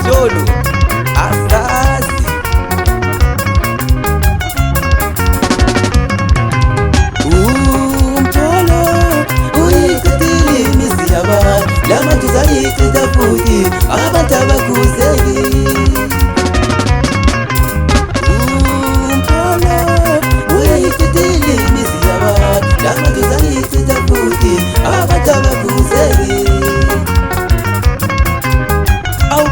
Mtolo asazi Mtolo uyikutili imizi yabantu lama tuzayicida futhi abantu abakuzeli Mtolo uyikutili imizi yabantu lama tuzayicida futhi abantu abakuzeli Au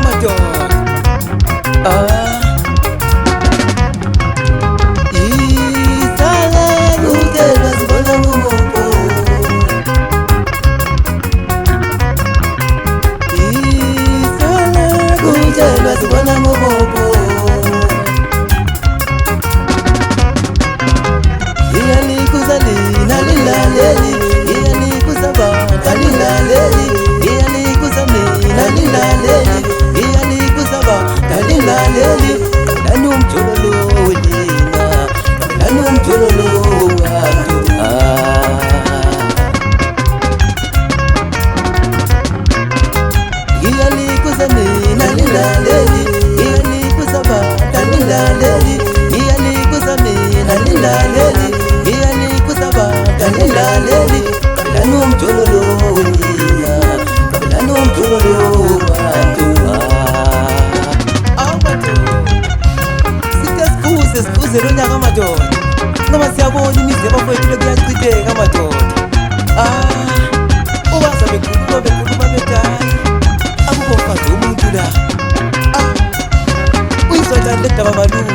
madoda Ngoma siyabona imizi bafowethu kuyachitheka madoda ubaza bekhuluma bedala akubofazi umuntu la uyizondla ledaba balungu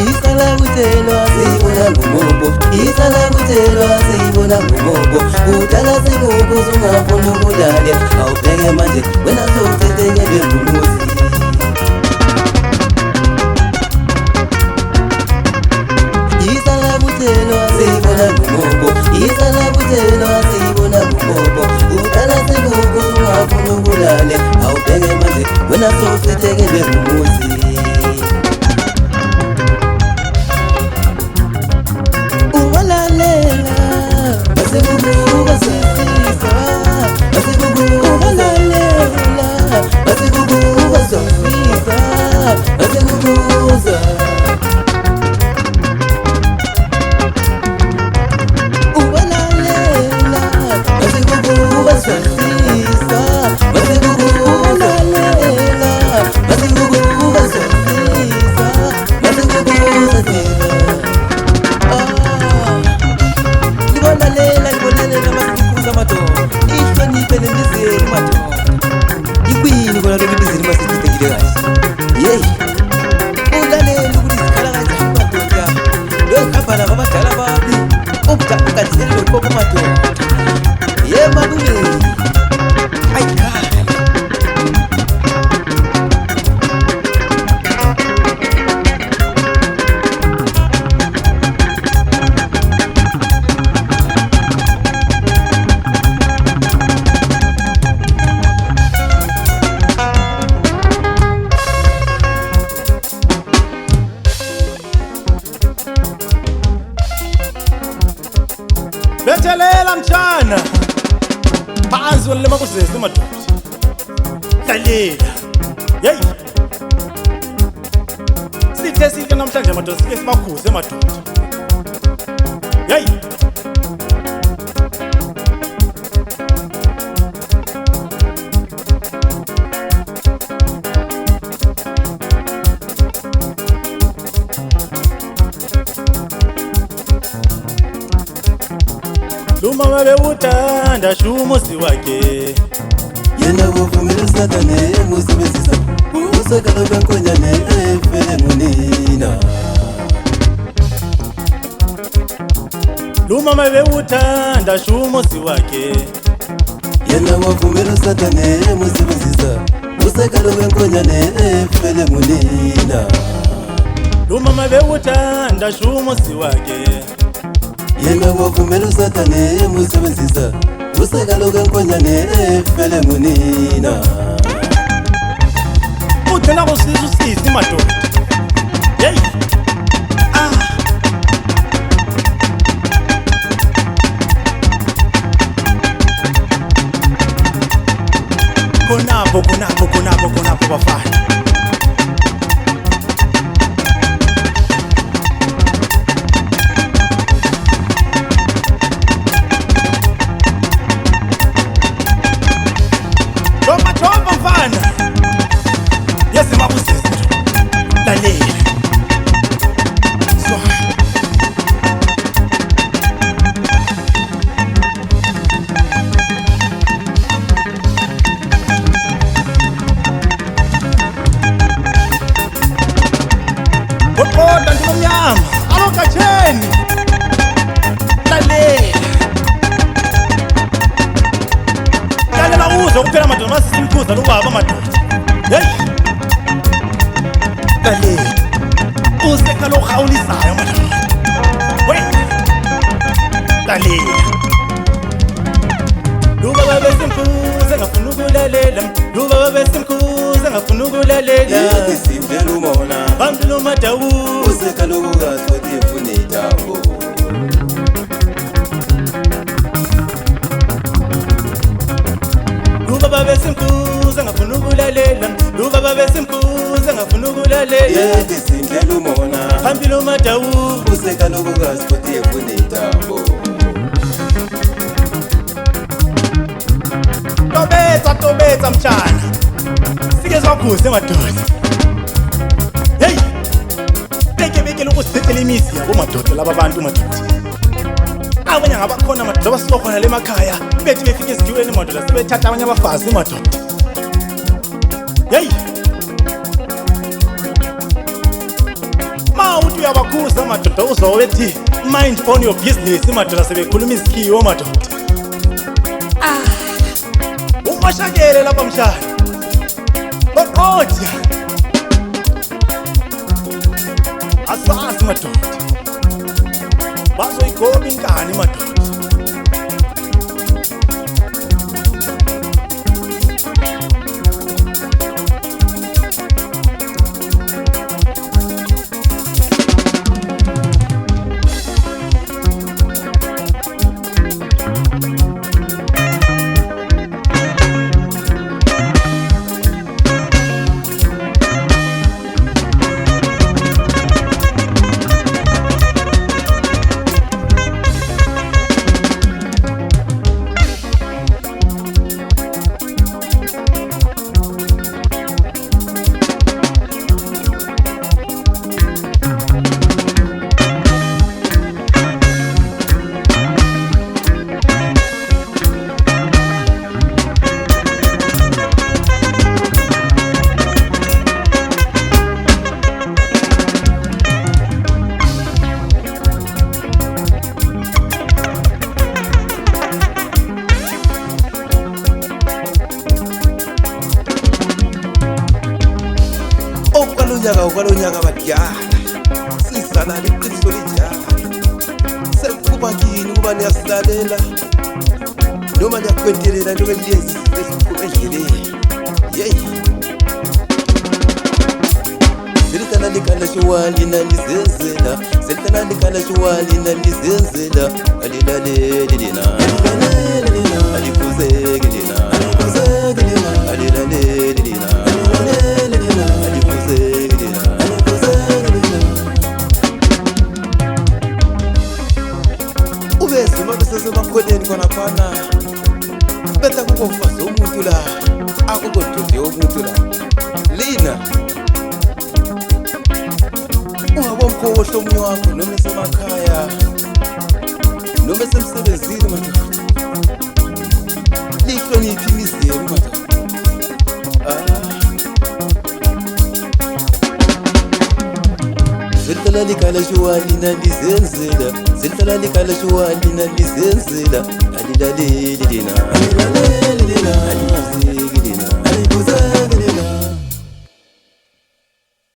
Isala kutelwa siyibona ngomobo Isala kutelwa siyibona ngomobo Kudala sikukuza ungafuna ukulala Awubheke manje wena sokutetekele ngumuzi Isala kutelwa siyibona ngomobo Isala kutelwa siyibona ngomobo Kudala sikukuza ungafuna ukulala Awubheke manje wena sokutetekele ngumuzi Bethelela mtshana phansi wale makuzezi madoda Dalela hey sithe namhlanje madoda sike sibakhuze madoda hey Luma mabewuthanda shumuzi wakhe Yena wovumela Satane musebenzisa Usakala kankonyane efele ngunina Luma mabewuthanda shumuzi wakhe Yena wovumela Satane musebenzisa Usakala kankonyane efele ngunina Luma mabewuthanda shumuzi wakhe Yena wovumela Satane musebenzisa Usakala kankonyane efele ngunina Uthena kusiza usisi madoda hey khonapho bafana. Thoma mfana. Yesi mabusisi. Lalela. So. Kodwa ndinomnyama. Alokatsheni. Lalela. Yalela uzwe kuphela madoda masisimkhuza lobaba madoda. Hey. Lalela. Usekhala ohawulisayo madoda. Wena. Lalela. Lubaba besimkhuza ngafuna ukulalela. Lubaba besimkhuza ngafuna ukulalela. Yathi simdlela umona Bambilo madawu. usekhala ubukazi kodwa efuna itambo. Lubaba besimkhuza ngafuna ukulalela. Lubaba besimkhuza ngafuna ukulalela. Yathi simdlela umona Bambilo madawu. usekhala ubukazi kodwa efuna itambo. Tobetsa mtshana. Sike swakhuze madoda. Hey. Beke lokusithethela imizi yabo madoda laba bantu madoda. Abanye ngabakhona madoda abasilokhona le makhaya. Bethi befika ezijiweni madoda sebethatha abanye abafazi madoda. Hey. Uthi uyabakhuza madoda uzowethi mind on your business madoda sebekhuluma izikhiwo madoda. Umashakele lapha mshana. Oqotha. Asazi madoda. Bazoyigoba inkani madoda. Ukwalonyaka badala sizalala iqiniso lijala sekuba kini kuba niyasilalela noma liyakwentelela noma liyezi esiphuma endleleni. Yeyi selitana likhala shiwali nandizenzela selitana likhala shiwali nandizenzela alilaleli lina alifuzeki lina alilaleli lina sesebakhoneni khonaphana betha kukomfazi womuntu la akukododi womuntu la lina ungabomkhohlwa omunye wakho noma esemakhaya noma esemsebenzini madoda lihloniphe imizi yenu madoda. Selitala likhala shiwali nandizenzela selitala likhala shiwali nandizenzela alilaleli lina alifuzeki lina